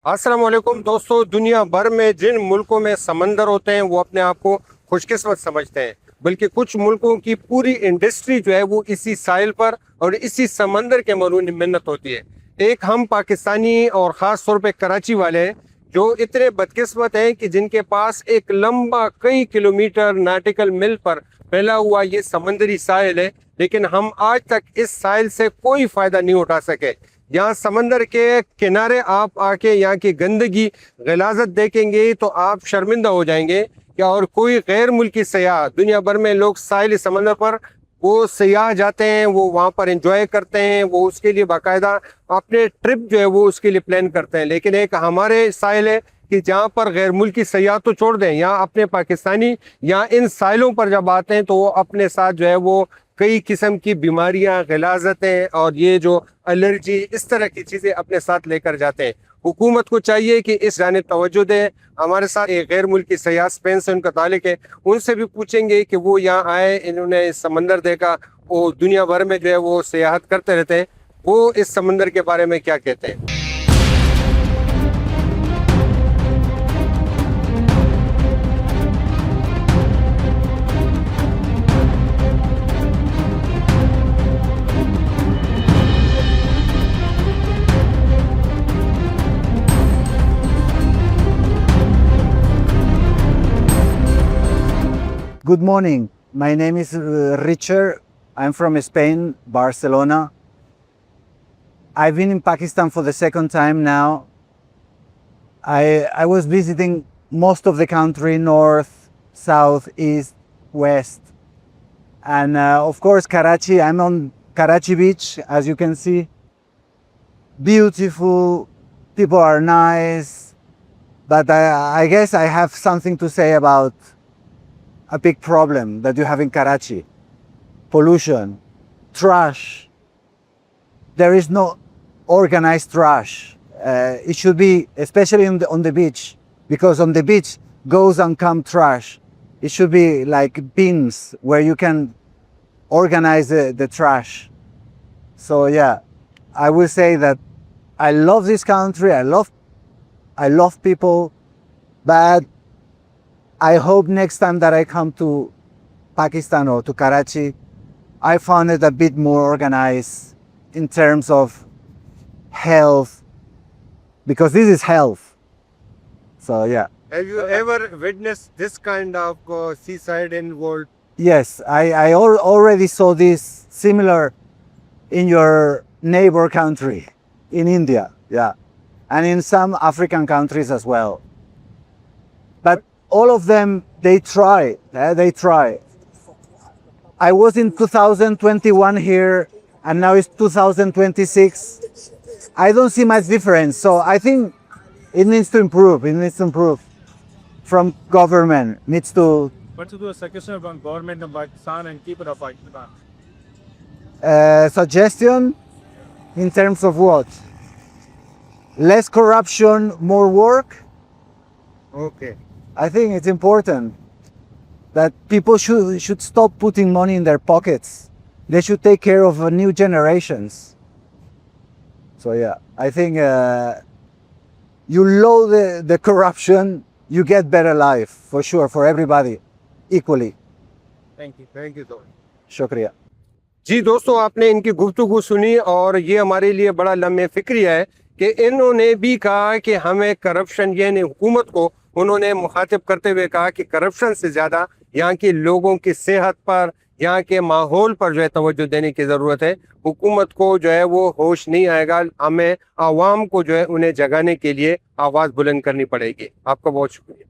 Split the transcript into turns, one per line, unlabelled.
अस्सलाम वालेकुम दोस्तों, दुनिया भर में जिन मुल्कों में समंदर होते हैं वो अपने आप को खुशकिस्मत समझते हैं, बल्कि कुछ मुल्कों की पूरी इंडस्ट्री जो है वो इसी साहिल पर और इसी समंदर के मरून मिन्नत होती है। एक हम पाकिस्तानी और ख़ास तौर पे कराची वाले हैं जो इतने बदकिस्मत हैं कि जिनके पास एक लंबा कई किलोमीटर नाटिकल मिल पर फैला हुआ ये समंदरी साहिल है, लेकिन हम आज तक इस साहिल से कोई फ़ायदा नहीं उठा सके। यहाँ समंदर के किनारे आप आके यहाँ की गंदगी गलाजत देखेंगे तो आप शर्मिंदा हो जाएंगे कि और कोई गैर मुल्की सयाह, दुनिया भर में लोग साहिल समंदर पर वो सयाह जाते हैं, वो वहाँ पर एंजॉय करते हैं, वो उसके लिए बाकायदा अपने ट्रिप जो है वो उसके लिए प्लान करते हैं। लेकिन एक हमारे साहिल है कि जहाँ पर गैर मुल्की सयाह तो छोड़ दें, यहाँ अपने पाकिस्तानी यहाँ इन साहिलों पर जब आते हैं तो वो अपने साथ जो है वो कई किस्म की बीमारियां, ग़िलाज़तें और ये जो एलर्जी इस तरह की चीज़ें अपने साथ लेकर जाते हैं। हुकूमत को चाहिए कि इस जानिब तवज्जो दें। हमारे साथ एक गैर मुल्की सयाह स्पेन से उनका ताल्लुक है, उनसे भी पूछेंगे कि वो यहाँ आए, इन्होंने इस समंदर देखा, वो दुनिया भर में जो है वो सियाहत करते रहते हैं, वो इस समंदर के बारे में क्या कहते हैं।
Good morning. My name is Richard. I'm from Spain, Barcelona. I've been in Pakistan for the second time now. I was visiting most of the country, north, south, east, west. And of course, Karachi. I'm on Karachi beach, as you can see. Beautiful, people are nice. But I guess I have something to say about a big problem that you have in Karachi. Pollution, trash. There is no organized trash. It should be, especially on the beach, because on the beach goes and come trash. It should be like bins where you can organize the trash. So yeah, I will say that I love this country. I love people, but I hope next time that I come to Pakistan or to Karachi, I found it a bit more organized in terms of health, because this is health. So yeah.
Have you ever witnessed this kind of seaside in world?
Yes, I already saw this similar in your neighbor country, in India, yeah, and in some African countries as well. But all of them, they try. I was in 2021 here, and now it's 2026. I don't see much difference. So I think it needs to improve. From government needs to.
What to do a suggestion from government of Pakistan and people of Pakistan?
Suggestion in terms of what? Less corruption, more work.
Okay.
I think it's important that people should stop putting money in their pockets. They should take care of new generations. So yeah, I think you lower the corruption, you get better life for sure for everybody equally.
Thank you.
Thank you so much.
शुक्रिया.
जी दोस्तों, आपने इनकी गुफ्तगू सुनी और ये हमारे लिए बड़ा लम्हे फिक्री है कि इन्होंने भी कहा कि हमें करप्शन, यानी हुकूमत को उन्होंने मुखातिब करते हुए कहा कि करप्शन से ज़्यादा यहाँ के लोगों की सेहत पर, यहाँ के माहौल पर जो है तवज्जो देने की ज़रूरत है। हुकूमत को जो है वो होश नहीं आएगा, हमें आवाम को जो है उन्हें जगाने के लिए आवाज़ बुलंद करनी पड़ेगी। आपका बहुत शुक्रिया।